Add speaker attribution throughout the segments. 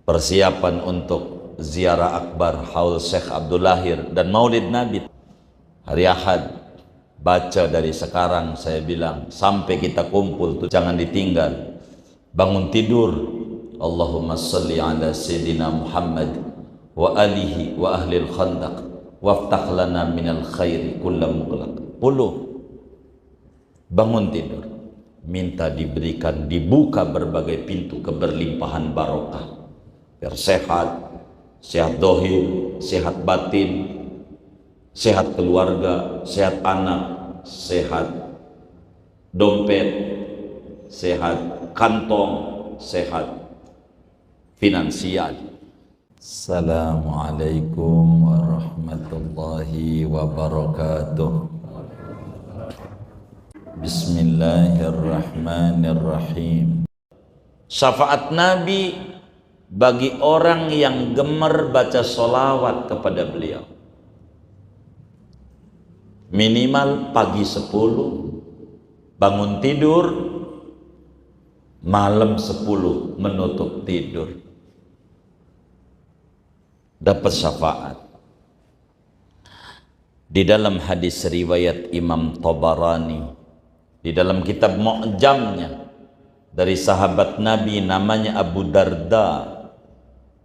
Speaker 1: persiapan untuk ziarah akbar haul Syekh Abdul Lahir dan Maulid Nabi hari Ahad. Baca dari sekarang, saya bilang sampai kita kumpul tuh jangan ditinggal. Bangun tidur, Allahumma salli ala Sayyidina Muhammad wa alihi wa ahlil khandaq waftah lana minal khairi kulla mughlaq. 10. Bangun tidur, minta diberikan, dibuka berbagai pintu keberlimpahan barokah, biar sehat, sehat dohir, sehat batin, sehat keluarga, sehat anak, sehat dompet, sehat kantong, sehat finansial. Assalamualaikum warahmatullahi wabarakatuh. Bismillahirrahmanirrahim. Syafaat Nabi bagi orang yang gemar baca sholawat kepada beliau. Minimal pagi 10, bangun tidur, malam 10 menutup tidur, dapat syafaat. Di dalam hadis riwayat Imam Tabarani, di dalam kitab Mu'jamnya, dari sahabat Nabi namanya Abu Darda,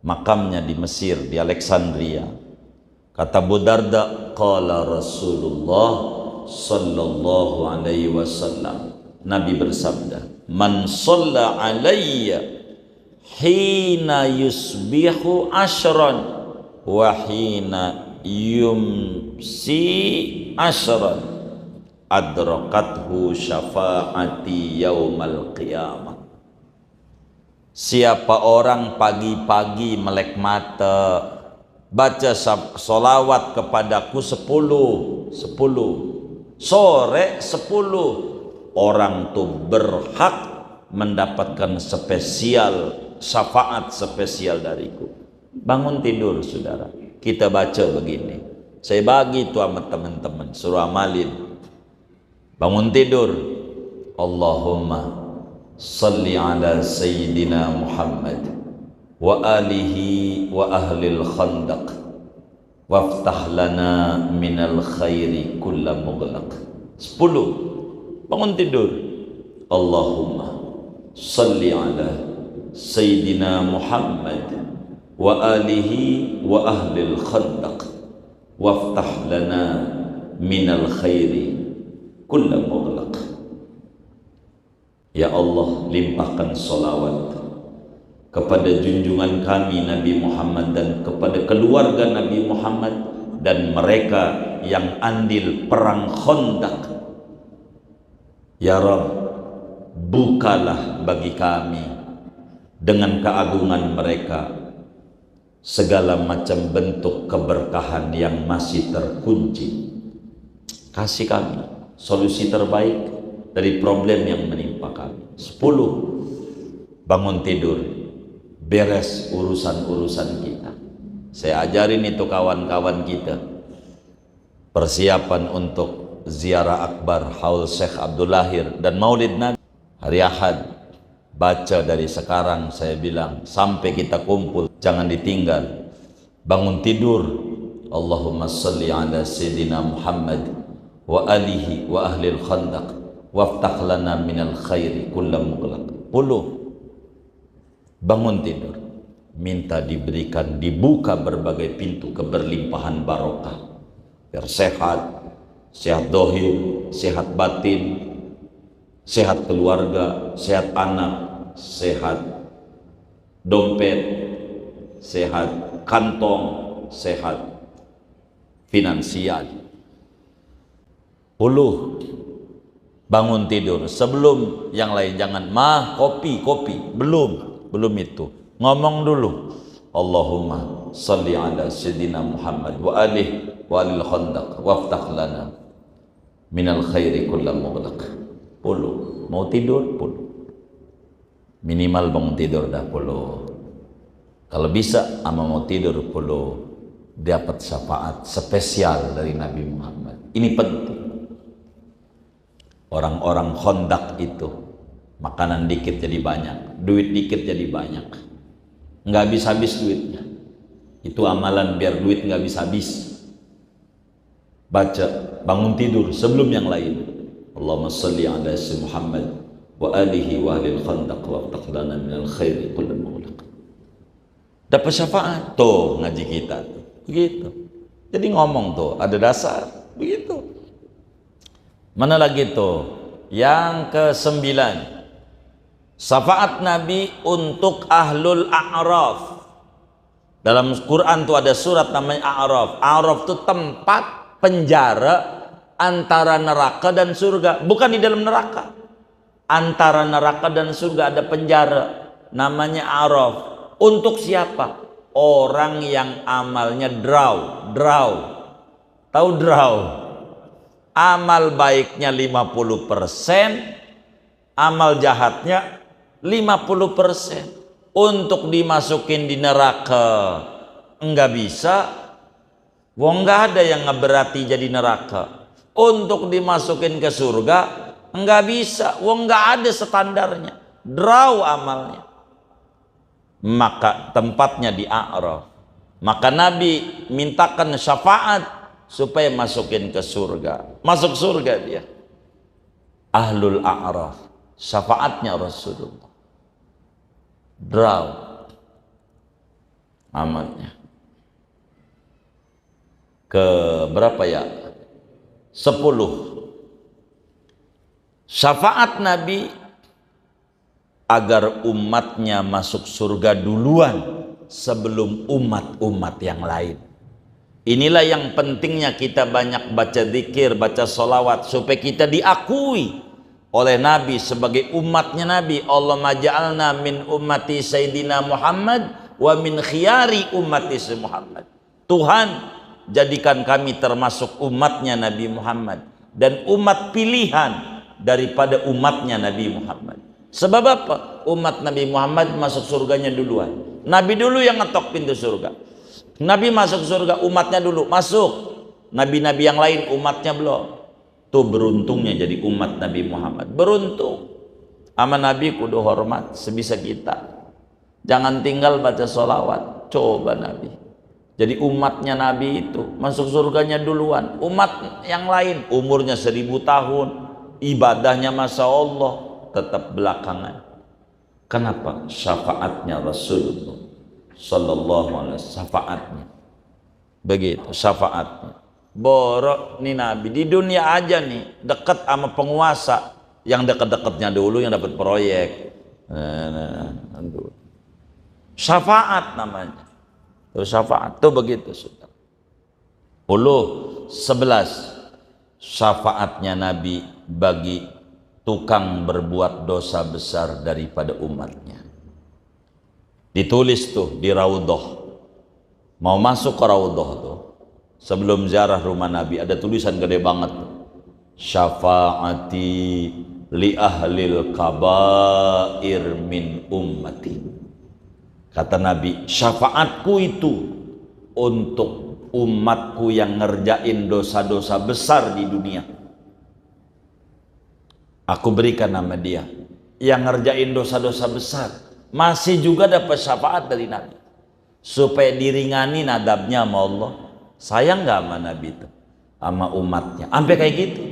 Speaker 1: makamnya di Mesir, di Alexandria. Kata Abu Darda, qala Rasulullah sallallahu alaihi wasallam, Nabi bersabda, man shalla alayya hina yusbihu ashran wa hina yumsi ashran adrakathu syafaati yaumal qiyamah. Siapa orang pagi-pagi melek mata baca sholawat kepadaku 10, sore 10, orang tuh berhak mendapatkan spesial syafaat spesial dariku. Bangun tidur saudara, kita baca begini, saya bagi itu sama teman-teman, suruh amalin. Bangun tidur, Allahumma salli ala Sayyidina Muhammad wa alihi wa ahlil khandaq waftah lana minal khairi kulla mughlaq. 10. Bangun tidur, Allahumma salli ala Sayyidina Muhammad wa alihi wa ahlil khandaq waftah lana minal khairi kulla mughlaq. Ya Allah, limpahkan sholawat kepada junjungan kami Nabi Muhammad dan kepada keluarga Nabi Muhammad dan mereka yang andil perang Khandaq. Ya Rabb, bukalah bagi kami dengan keagungan mereka segala macam bentuk keberkahan yang masih terkunci. Kasih kami solusi terbaik dari problem yang menimpa kami. 10. Bangun tidur, beres urusan-urusan kita. Saya ajarin itu kawan-kawan kita, persiapan untuk ziarah akbar haul Syekh Abdul Lahir dan Maulid Nabi hari Ahad. Baca dari sekarang, saya bilang sampai kita kumpul jangan ditinggal. Bangun tidur, Allahumma salli ala Sayyidina Muhammad wa alihi wa ahlil khandaq waftah lana minal khairi kulla mughlaq. 10. Bangun tidur, minta diberikan, dibuka berbagai pintu keberlimpahan barokah, biar sehat, sehat dohir, sehat batin, sehat keluarga, sehat anak, sehat dompet, sehat kantong, sehat finansial. 10. Bangun tidur, sebelum yang lain jangan kopi, belum itu, ngomong dulu, Allahumma salli ala Sayyidina Muhammad wa alihi wa alil khandaq waftah lana minal khairi kulla mughlaq. 10. Mau tidur 10, minimal bangun tidur dah 10. Kalau bisa ama mau tidur 10, dapat syafaat spesial dari Nabi Muhammad. Ini penting. Orang-orang Khandaq itu makanan dikit jadi banyak, duit dikit jadi banyak. nggak habis-habis duitnya. Itu amalan biar duit nggak habis-habis. Baca bangun tidur sebelum yang lain. Allahumma salli ala sayyidina Muhammad wa alihi wa ahlil khandaq wa taqlana minal khairi kullal mughlaq. Dapat syafaat tuh ngaji kita tuh. Begitu. Jadi ngomong tuh ada dasar begitu. Mana lagi tuh? Yang ke-9, syafaat Nabi untuk ahlul a'raf. Dalam Quran tuh ada surat namanya A'raf. A'raf itu tempat penjara antara neraka dan surga. Bukan di dalam neraka. Antara neraka dan surga ada penjara. Namanya A'raf. Untuk siapa? Orang yang amalnya draw. Tahu draw? Amal baiknya 50%, amal jahatnya 50%. Untuk dimasukin di neraka enggak bisa, wong enggak ada yang ngeberati jadi neraka. Untuk dimasukin ke surga enggak bisa, wong enggak ada standarnya, draw amalnya. Maka tempatnya di A'raf. Maka Nabi mintakan syafaat supaya masukin ke surga. Masuk surga dia. Ahlul A'raf, syafaatnya Rasulullah. Draw amalnya. Ke berapa ya? 10. Syafaat Nabi agar umatnya masuk surga duluan sebelum umat-umat yang lain. Inilah yang pentingnya kita banyak baca zikir, baca sholawat supaya kita diakui oleh Nabi sebagai umatnya Nabi. Allahumma ja'alna min ummati Sayyidina Muhammad wa min khiyari ummati Muhammad. Tuhan, jadikan kami termasuk umatnya Nabi Muhammad dan umat pilihan daripada umatnya Nabi Muhammad. Sebab apa? Umat Nabi Muhammad masuk surganya duluan. Nabi dulu yang ngetok pintu surga. Nabi masuk surga, umatnya dulu masuk. Nabi-nabi yang lain umatnya belum. Tuh beruntungnya jadi umat Nabi Muhammad. Beruntung. Sama Nabi kudu hormat sebisa kita. Jangan tinggal baca sholawat. Coba Nabi. Jadi umatnya Nabi itu masuk surganya duluan. Umat yang lain umurnya 1000 tahun. Ibadahnya Masya Allah tetap belakangan. Kenapa? Syafaatnya Rasulullah Sallallahu Alaihi Wasallam. Syafaatnya. Begitu syafaatnya. Borok nih Nabi di dunia aja nih dekat sama penguasa, yang dekat-dekatnya dulu yang dapat proyek. Syafaat namanya. Tuh syafaat tuh begitu sudah. 11 syafaatnya Nabi bagi tukang berbuat dosa besar daripada umatnya. Ditulis tuh di Raudhah. Mau masuk ke Raudhah tuh sebelum ziarah rumah Nabi ada tulisan gede banget tuh. Syafaati li ahlil kabair min ummati. Kata Nabi, syafaatku itu untuk umatku yang ngerjain dosa-dosa besar di dunia. Aku berikan nama dia yang ngerjain dosa-dosa besar, masih juga dapat syafaat dari Nabi supaya diringani nadabnya sama Allah. Sayang nggak sama Nabi itu sama umatnya sampai kayak gitu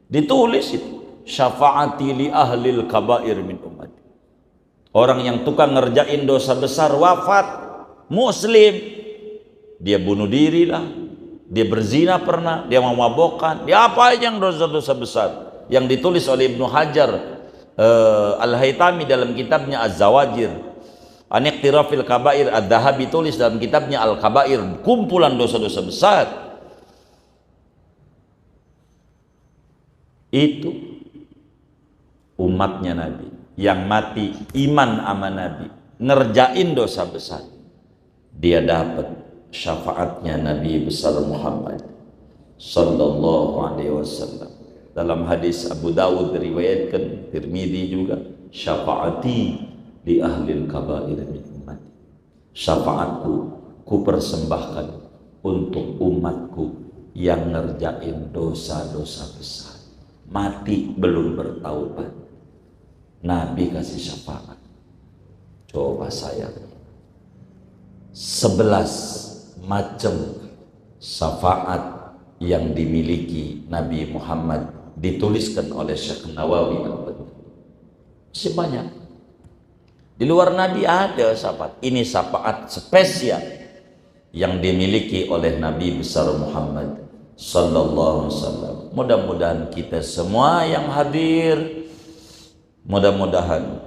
Speaker 1: ditulis itu, syafaati li ahlil kabair min ummati. Orang yang tukang ngerjain dosa besar wafat muslim, dia bunuh diri lah, dia berzina pernah, dia memabokkan, dia apa aja yang dosa-dosa besar yang ditulis oleh Ibnu Hajar Al-Haytami dalam kitabnya Az-Zawajir an iqtirafil kabair. Ad-Dhahabi tulis dalam kitabnya Al-Kabair, kumpulan dosa-dosa besar. Itu umatnya Nabi yang mati iman sama Nabi, ngerjain dosa besar, dia dapat syafaatnya Nabi besar Muhammad sallallahu alaihi wasallam. Dalam hadis Abu Dawud diriwayatkan, Tirmidzi juga, syafaati li ahlil kabair min ummati. Syafaatku ku persembahkan untuk umatku yang ngerjain dosa-dosa besar, mati belum bertaubat, Nabi kasih syafaat. Coba saya 11 macam syafaat yang dimiliki Nabi Muhammad dituliskan oleh Syekh Nawawi. Masih banyak. Di luar Nabi ada syafaat. Ini syafaat spesial yang dimiliki oleh Nabi besar Muhammad sallallahu alaihi wasallam. Mudah-mudahan kita semua yang hadir, mudah-mudahan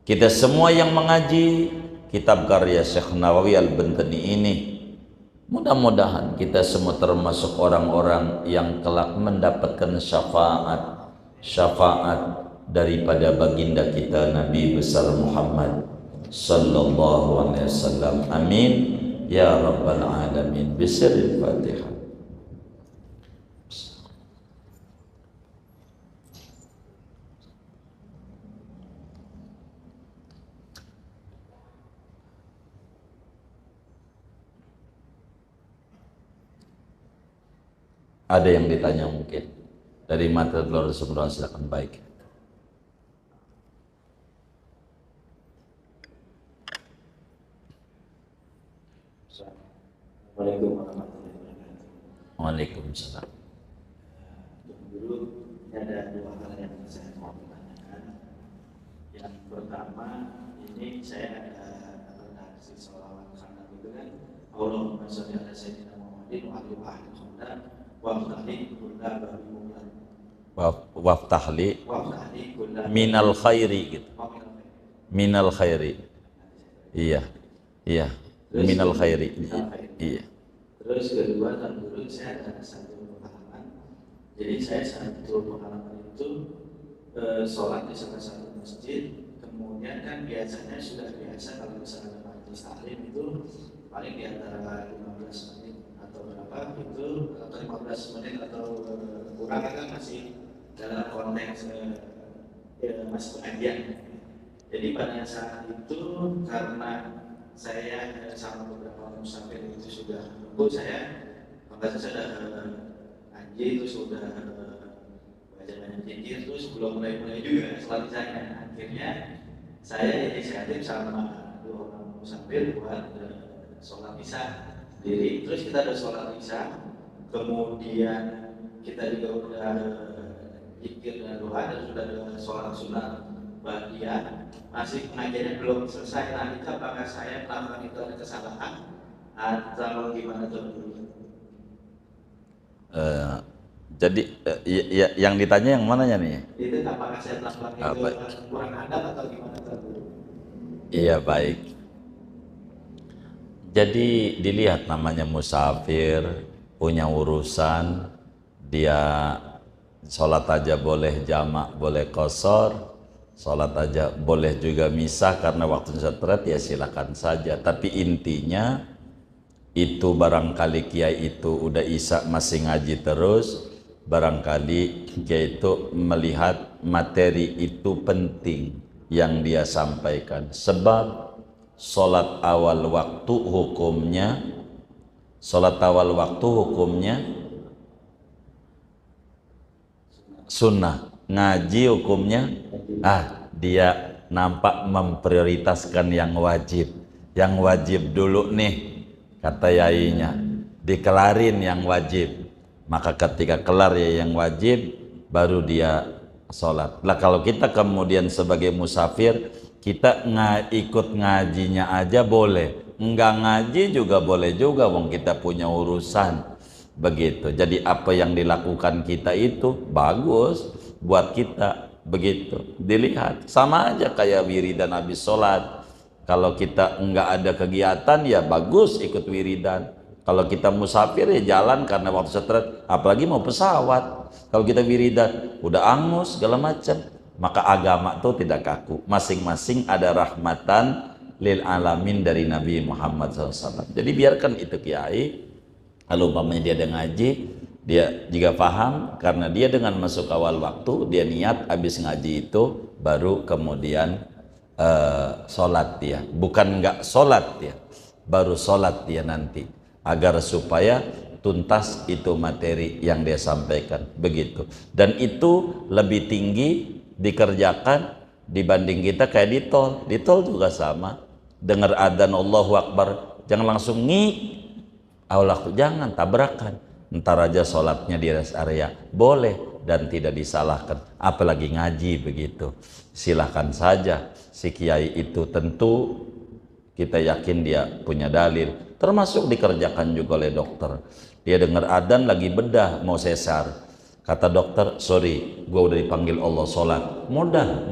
Speaker 1: kita semua yang mengaji kitab karya Syekh Nawawi Al-Bantani ini, mudah-mudahan kita semua termasuk orang-orang yang kelak mendapatkan syafaat daripada baginda kita Nabi besar Muhammad sallallahu alaihi wasallam. Amin ya rabbal alamin. Bismillahil Fatihah. Ada yang ditanya mungkin dari materi luar semua, silakan. Baik.
Speaker 2: Assalamualaikum warahmatullahi wabarakatuh.
Speaker 1: Waalaikumsalam.
Speaker 2: Dulu ada dua hal yang saya mau tanyakan. Yang pertama, ini saya ada redaksi sholawat karena itu kan Allahumma sholli ala sayyidina Muhammadin wa ali ahli khamdan wa ftahli kulla babi mulan
Speaker 1: Waftahli minal khairi gitu. Minal khairi. Iya. Iya. Minal khairi. Iya.
Speaker 2: Terus kedua, dan dulu saya ada satu pengalaman. Jadi saya satu pengalaman itu sholat di salah satu masjid. Kemudian kan biasanya sudah biasa kalau misalnya majelis taklim itu paling di antara 15 menit atau berapa itu, atau 15 menit atau kurang, kan masih dalam konteks masih pengajian. Jadi pada saat itu karena saya sama beberapa musafir itu sudah nunggu, saya sudah ngaji itu sudah baca banyak zikir, terus belum mulai juga sholat saya. Akhirnya saya inisiatif sama dua orang musafir buat sholat isya sendiri. Terus kita ada sholat isya, kemudian kita juga udah zikir dan doa, dan sudah ada sholat sunat bagian, masih pengajiannya belum selesai. Nah, itu apakah saya melakukan itu ada kesalahan atau gimana tuh?
Speaker 1: Jadi yang ditanya yang mananya nih?
Speaker 2: Itu apakah saya melakukan itu kurang adab atau gimana tuh?
Speaker 1: Iya, baik. Jadi dilihat namanya musafir, punya urusan, dia sholat aja boleh jamak, boleh qashar. Sholat aja boleh juga misah karena waktunya syarat, ya silakan saja. Tapi intinya itu barangkali kiai itu udah isya masih ngaji terus, barangkali kiai itu melihat materi itu penting yang dia sampaikan. Sebab sholat awal waktu hukumnya sunnah. Ngaji hukumnya dia nampak memprioritaskan yang wajib dulu nih, kata yainya, dikelarin yang wajib, maka ketika kelar ya yang wajib baru dia sholat. Lah kalau kita kemudian sebagai musafir, kita ikut ngajinya aja boleh, enggak ngaji juga boleh juga, wong kita punya urusan begitu. Jadi apa yang dilakukan kita itu bagus buat kita, begitu. Dilihat sama aja kayak wiridan habis sholat. Kalau kita enggak ada kegiatan ya bagus ikut wiridan. Kalau kita musafir ya jalan karena waktu stres, apalagi mau pesawat. Kalau kita wiridan udah angus segala macam, maka agama tuh tidak kaku. Masing-masing ada rahmatan lil alamin dari Nabi Muhammad SAW. Jadi biarkan itu kiai. Kalau umpamanya dia ada ngaji, dia juga paham, karena dia dengan masuk awal waktu, dia niat habis ngaji itu baru kemudian sholat dia, bukan nggak sholat dia, baru sholat dia nanti, agar supaya tuntas itu materi yang dia sampaikan, begitu. Dan itu lebih tinggi dikerjakan dibanding kita kayak di tol juga sama, dengar adzan Allahu Akbar Jangan langsung Allah jangan tabrakan. Ntar aja sholatnya di rest area. Boleh dan tidak disalahkan. Apalagi ngaji begitu. Silahkan saja. Si kiai itu tentu kita yakin dia punya dalil. Termasuk dikerjakan juga oleh dokter. Dia dengar adzan lagi bedah mau sesar. Kata dokter, sorry, gua udah dipanggil Allah sholat. Mudah.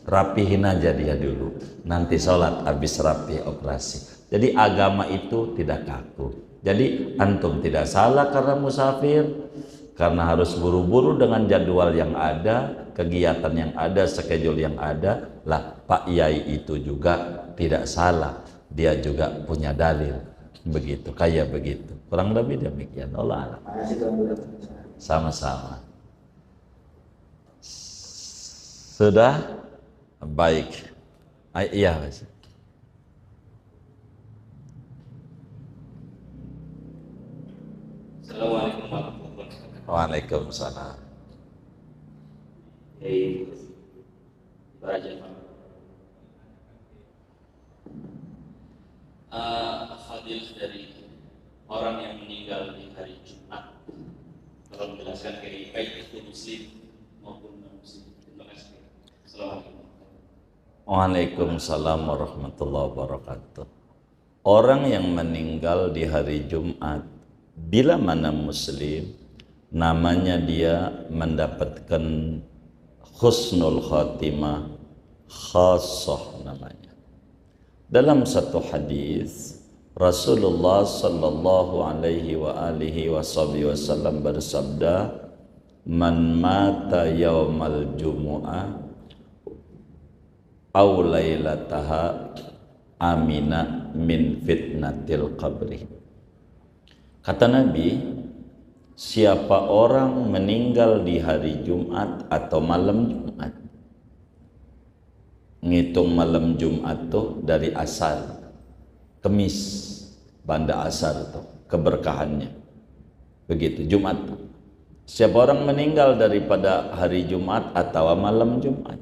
Speaker 1: Rapihin aja dia dulu. Nanti sholat, habis rapi operasi. Jadi agama itu tidak kaku. Jadi antum tidak salah karena musafir. Karena harus buru-buru dengan jadwal yang ada, kegiatan yang ada, schedule yang ada. Lah, Pak Yai itu juga tidak salah. Dia juga punya dalil. Begitu, kayak begitu. Kurang lebih demikian. Allah alam. Sama-sama. Sudah? Baik. Iya, Mas.
Speaker 2: Assalamualaikum warahmatullahi wabarakatuh.
Speaker 1: Waalaikumsalam.
Speaker 2: Beraja Pak. Hadis dari orang yang meninggal di hari Jumat. Kalau menjelaskan baik itu muslim maupun non muslim. Terima kasih. Assalamualaikum.
Speaker 1: Waalaikumsalam warahmatullahi wabarakatuh. Orang yang meninggal di hari Jumat, bila mana muslim, namanya dia mendapatkan husnul khatimah khassah namanya. Dalam satu hadis Rasulullah sallallahu alaihi wa alihi wasallam bersabda, "Man mata yaumal jumu'ah aw lailataha amina min fitnatil qabri." Kata Nabi, siapa orang meninggal di hari Jumat atau malam Jumat, ngitung malam Jumat tuh dari asar, Kemis, banda asar tuh keberkahannya. Begitu Jumat. Siapa orang meninggal daripada hari Jumat atau malam Jumat,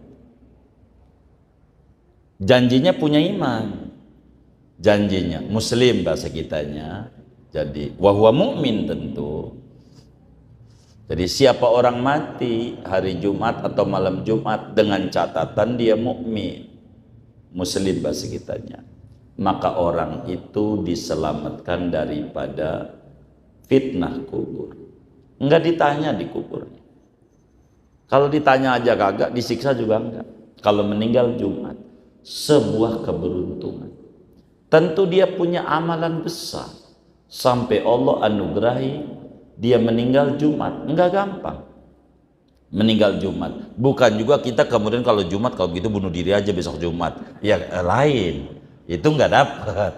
Speaker 1: janjinya punya iman, janjinya muslim bahasa kitanya. Jadi wahwa mukmin tentu. Jadi siapa orang mati hari Jumat atau malam Jumat dengan catatan dia mukmin, muslim bahasa kitanya, maka orang itu diselamatkan daripada fitnah kubur. Enggak ditanya di kuburnya. Kalau ditanya aja kagak, disiksa juga enggak. Kalau meninggal Jumat, sebuah keberuntungan. Tentu dia punya amalan besar sampai Allah anugerahi dia meninggal Jumat. Enggak gampang meninggal Jumat. Bukan juga kita kemudian kalau Jumat kalau begitu bunuh diri aja besok Jumat. Ya lain. Itu enggak dapat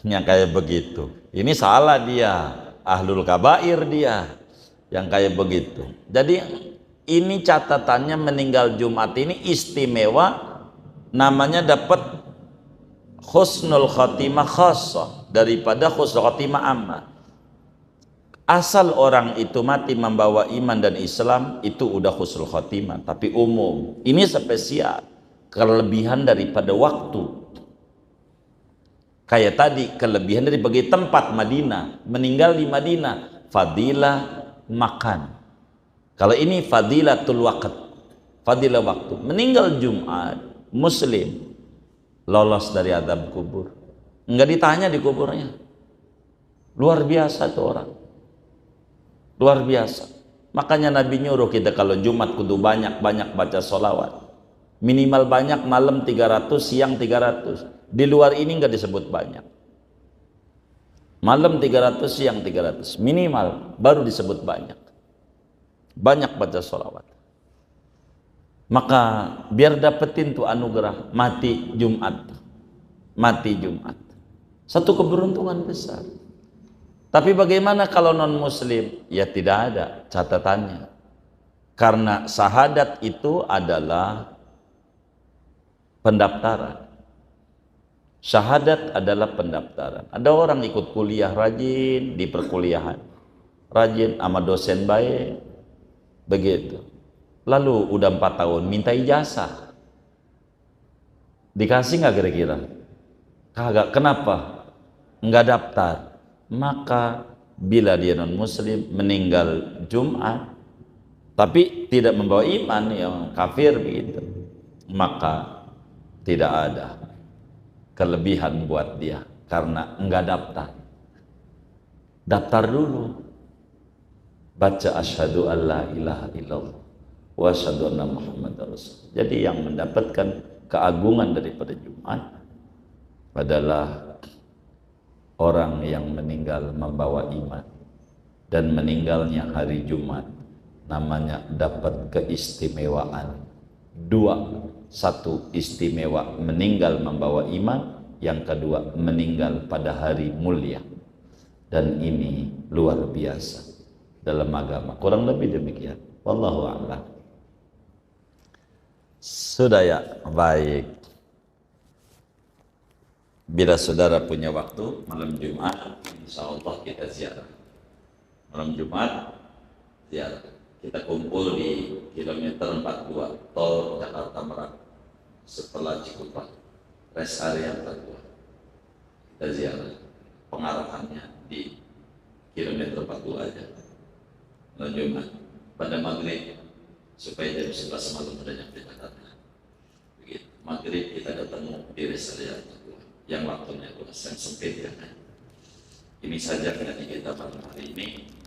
Speaker 1: yang kayak begitu. Ini salah dia, ahlul kabair dia yang kayak begitu. Jadi ini catatannya meninggal Jumat ini istimewa, namanya dapat husnul khatimah khassah daripada husnul khatimah ammah. Asal orang itu mati membawa iman dan Islam itu udah husnul khatimah, tapi umum. Ini spesial, kelebihan daripada waktu. Kayak tadi kelebihan dari bagi tempat Madinah, meninggal di Madinah, fadilah makan. Kalau ini fadilatul waqt, fadilah waktu. Meninggal Jumat, muslim, lolos dari azab kubur. Enggak ditanya di kuburnya. Luar biasa tuh orang. Luar biasa. Makanya Nabi nyuruh kita kalau Jumat kudu banyak-banyak baca sholawat. Minimal banyak, malam 300, siang 300. Di luar ini enggak disebut banyak. Malam 300, siang 300. Minimal, baru disebut banyak. Banyak baca sholawat. Maka biar dapetin tuh anugerah mati Jumat. Mati Jumat. Satu keberuntungan besar. Tapi bagaimana kalau non muslim? Ya tidak ada catatannya. Karena syahadat itu adalah pendaftaran. Syahadat adalah pendaftaran. Ada orang ikut kuliah rajin di perkuliahan, rajin sama dosen baik, begitu. Lalu udah 4 tahun minta ijazah, dikasih nggak kira-kira? Kagak. Kenapa? nggak daftar, maka bila dia non muslim meninggal Jumat tapi tidak membawa iman, yang kafir begitu, maka tidak ada kelebihan buat dia karena enggak daftar. Daftar dulu, baca asyhadu alla ilaha illallah wa asyhadu anna muhammadar rasul. Jadi yang mendapatkan keagungan daripada Jumat adalah orang yang meninggal membawa iman, dan meninggalnya hari Jumat namanya dapat keistimewaan dua. Satu, istimewa meninggal membawa iman, yang kedua meninggal pada hari mulia. Dan ini luar biasa dalam agama, kurang lebih demikian. Wallahu a'lam. Sudah ya, baik. Bila saudara punya waktu malam Jumat, insya Allah kita ziarah. Malam Jumat ziarah. Kita kumpul di kilometer 42 tol Jakarta Merak setelah Cikupa, rest area 42. Kita ziarah. Pengarahannya di kilometer 42 aja. Malam Jumat pada maghrib supaya jam 11 malam sudah nyampe Jakarta. Begitu. Maghrib kita ketemu di rest area 42 yang waktunya luas, yang sempit ya. Ini saja kajian kita pada hari ini.